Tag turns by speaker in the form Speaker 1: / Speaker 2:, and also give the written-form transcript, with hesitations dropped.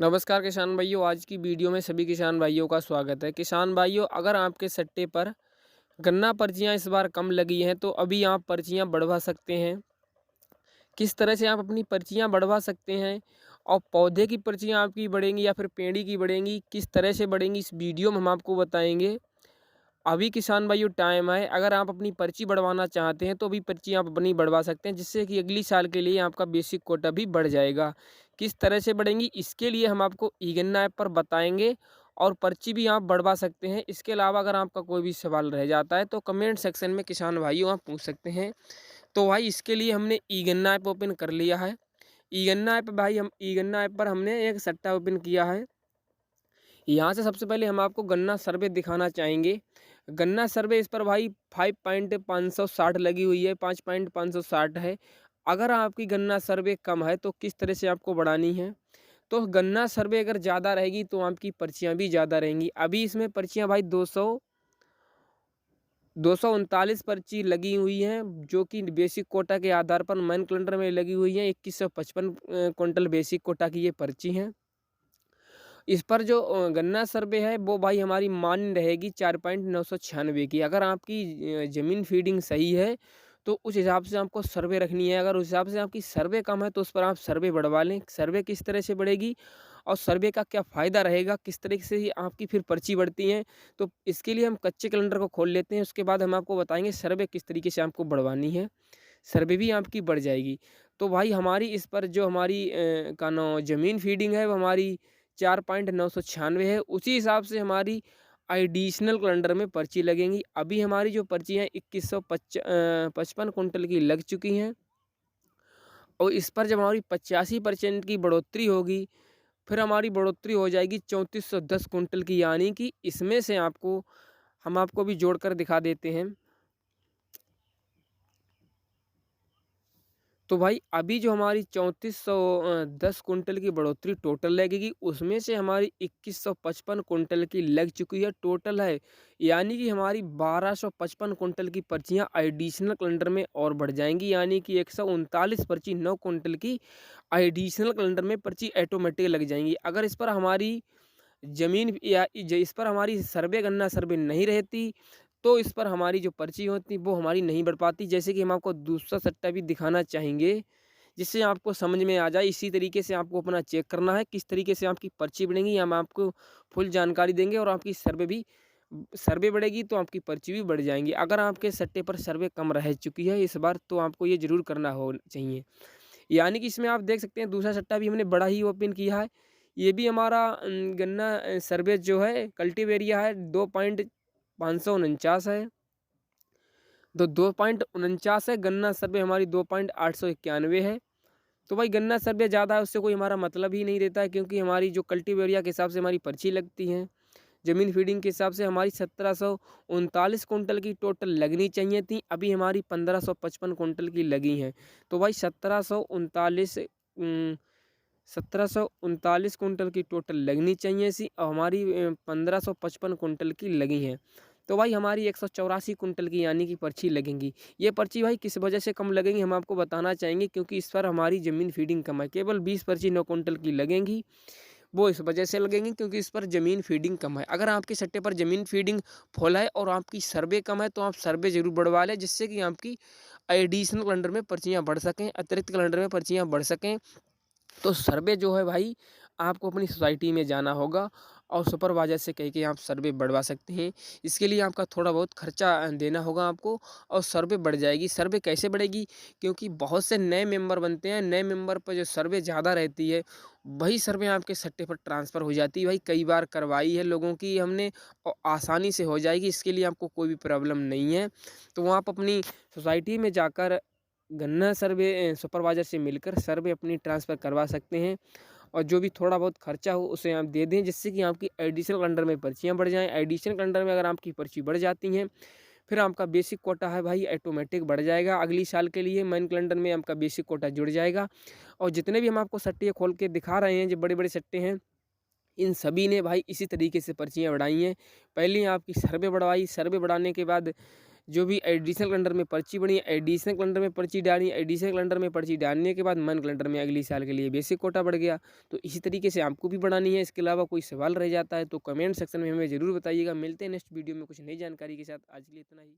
Speaker 1: नमस्कार किसान भाइयों, आज की वीडियो में सभी किसान भाइयों का स्वागत है। किसान भाइयों, अगर आपके सट्टे पर गन्ना पर्चियां इस बार कम लगी हैं तो अभी आप पर्चियां बढ़वा सकते हैं। किस तरह से आप अपनी पर्चियां बढ़वा सकते हैं और पौधे की पर्चियां आपकी बढ़ेंगी या फिर पेड़ी की बढ़ेंगी, किस तरह से बढ़ेंगी, इस वीडियो में हम आपको बताएंगे। अभी किसान भाइयों टाइम है, अगर आप अपनी पर्ची बढ़वाना चाहते हैं तो अभी पर्ची आप अपनी बढ़वा सकते हैं, जिससे कि अगली साल के लिए आपका बेसिक कोटा भी बढ़ जाएगा। किस तरह से बढ़ेंगी इसके लिए हम आपको ई गन्ना ऐप पर बताएंगे और पर्ची भी आप बढ़वा सकते हैं। इसके अलावा अगर आपका कोई भी सवाल रह जाता है तो कमेंट सेक्शन में किसान भाइयों आप पूछ सकते हैं। तो भाई इसके लिए हमने ई गन्ना ऐप ओपन कर लिया है। ई गन्ना ऐप भाई हम ई गन्ना ऐप पर हमने एक सट्टा ओपन किया है। यहाँ से सबसे पहले हम आपको गन्ना सर्वे दिखाना चाहेंगे। गन्ना सर्वे इस पर भाई 5.560 लगी हुई है, 5.560 है। अगर आपकी गन्ना सर्वे कम है तो किस तरह से आपको बढ़ानी है। तो गन्ना सर्वे अगर ज़्यादा रहेगी तो आपकी पर्चियाँ भी ज़्यादा रहेंगी। अभी इसमें पर्चियाँ भाई 239 पर्ची लगी हुई हैं, जो कि बेसिक कोटा के आधार पर मेन कैलेंडर में लगी हुई हैं। 2155 क्विंटल बेसिक कोटा की ये पर्ची हैं। इस पर जो गन्ना सर्वे है वो भाई हमारी मान्य रहेगी 4.996 की। अगर आपकी ज़मीन फीडिंग सही है तो उस हिसाब से आपको सर्वे रखनी है। अगर उस हिसाब से आपकी सर्वे कम है तो उस पर आप सर्वे बढ़वा लें। सर्वे किस तरह से बढ़ेगी और सर्वे का क्या फ़ायदा रहेगा, किस तरीके से ही आपकी फिर पर्ची बढ़ती हैं, तो इसके लिए हम कच्चे कैलेंडर को खोल लेते हैं। उसके बाद हम आपको बताएंगे सर्वे किस तरीके से आपको बढ़वानी है। सर्वे भी आपकी बढ़ जाएगी। तो भाई हमारी इस पर जो हमारी का नो ज़मीन फीडिंग है वो हमारी 4.996 है। उसी हिसाब से हमारी एडिशनल कैलेंडर में पर्ची लगेंगी। अभी हमारी जो पर्ची हैं 55 कुंटल की लग चुकी हैं और इस पर जब हमारी 85% की बढ़ोतरी होगी, फिर हमारी बढ़ोतरी हो जाएगी 3410 कुंटल की, यानी कि इसमें से हम आपको भी जोड़कर दिखा देते हैं। तो भाई अभी जो हमारी 3410 कुंटल की बढ़ोतरी टोटल लगेगी, उसमें से हमारी 2155 कुंटल की लग चुकी है, टोटल है। यानी कि हमारी 1255 कुंटल की पर्चियां एडिशनल कैलेंडर में और बढ़ जाएंगी, यानी कि 139 पर्ची 9 कुंटल की एडिशनल कैलेंडर में पर्ची ऑटोमेटिक लग जाएंगी। अगर इस पर हमारी ज़मीन या इस पर हमारी सर्वे गन्ना सर्वे नहीं रहती तो इस पर हमारी जो पर्ची होती वो हमारी नहीं बढ़ पाती। जैसे कि हम आपको दूसरा सट्टा भी दिखाना चाहेंगे, जिससे आपको समझ में आ जाए। इसी तरीके से आपको अपना चेक करना है किस तरीके से आपकी पर्ची बढ़ेंगी, हम आपको फुल जानकारी देंगे और आपकी सर्वे बढ़ेगी तो आपकी पर्ची भी बढ़ जाएंगी। अगर आपके सट्टे पर सर्वे कम रह चुकी है इस बार तो आपको ये ज़रूर करना हो चाहिए। यानी कि इसमें आप देख सकते हैं दूसरा सट्टा भी हमने बड़ा ही ओपन किया है। ये भी हमारा गन्ना सर्वे जो है कल्टीव एरिया है 2.549 है। तो 2.49 है, गन्ना सर्वे हमारी 2.891 है। तो भाई गन्ना सर्वे ज़्यादा है उससे कोई हमारा मतलब ही नहीं रहता है, क्योंकि हमारी जो कल्टीव एरिया के हिसाब से हमारी पर्ची लगती है। ज़मीन फीडिंग के हिसाब से हमारी 1739 कुंटल की टोटल लगनी चाहिए थी, अभी हमारी 1555 कुंटल की लगी हैं। तो भाई 1739 कुंटल की टोटल लगनी चाहिए सी और हमारी 1555 कुंटल की लगी हैं। तो भाई हमारी 184 कुंटल की यानी कि पर्ची लगेंगी। ये पर्ची भाई किस वजह से कम लगेंगी हम आपको बताना चाहेंगे, क्योंकि इस पर हमारी ज़मीन फीडिंग कम है। केवल 20 पर्ची 9 कुंटल की लगेंगी, वो इस वजह से लगेंगी क्योंकि इस पर ज़मीन फीडिंग कम है। अगर आपके सट्टे पर ज़मीन फीडिंग फुल है और आपकी सर्वे कम है तो आप सर्वे ज़रूर बढ़वा लें, जिससे कि आपकी एडिशनल कैलेंडर में पर्चियाँ बढ़ सकें, अतिरिक्त कैलेंडर में पर्चियाँ बढ़ सकें। तो सर्वे जो है भाई आपको अपनी सोसाइटी में जाना होगा और सुपरवाइजर से कह के आप सर्वे बढ़वा सकते हैं। इसके लिए आपका थोड़ा बहुत खर्चा देना होगा आपको और सर्वे बढ़ जाएगी। सर्वे कैसे बढ़ेगी, क्योंकि बहुत से नए मेंबर बनते हैं, नए मेंबर पर जो सर्वे ज़्यादा रहती है वही सर्वे आपके सट्टे पर ट्रांसफ़र हो जाती है। भाई कई बार करवाई है लोगों की हमने और आसानी से हो जाएगी, इसके लिए आपको कोई भी प्रॉब्लम नहीं है। तो आप अपनी सोसाइटी में जाकर गन्ना सर्वे सुपरवाइज़र से मिलकर सर्वे अपनी ट्रांसफ़र करवा सकते हैं और जो भी थोड़ा बहुत खर्चा हो उसे आप दे दें, जिससे कि आपकी एडिशनल कैलेंडर में पर्चियाँ बढ़ जाएँ। एडिशनल कैलेंडर में अगर आपकी पर्ची बढ़ जाती हैं, फिर आपका बेसिक कोटा है भाई ऑटोमेटिक बढ़ जाएगा। अगली साल के लिए मेन कैलेंडर में आपका बेसिक कोटा जुड़ जाएगा। और जितने भी हम आपको सट्टे खोल के दिखा रहे हैं, जो बड़े-बड़े सट्टे हैं, इन सभी ने भाई इसी तरीके से पर्चियाँ बढ़ाई हैं। पहले आपकी सर्वे बढ़वाई, सर्वे बढ़ाने के बाद जो भी एडिशनल कैलेंडर में पर्ची बनी है, एडिशनल कैलेंडर में पर्ची डाली, एडिशनल कैलेंडर में पर्ची डालने के बाद मन कैलेंडर में अगली साल के लिए बेसिक कोटा बढ़ गया। तो इसी तरीके से आपको भी बढ़ानी है। इसके अलावा कोई सवाल रह जाता है तो कमेंट सेक्शन में हमें ज़रूर बताइएगा। मिलते हैं नेक्स्ट वीडियो में कुछ नई जानकारी के साथ। आज के लिए इतना ही।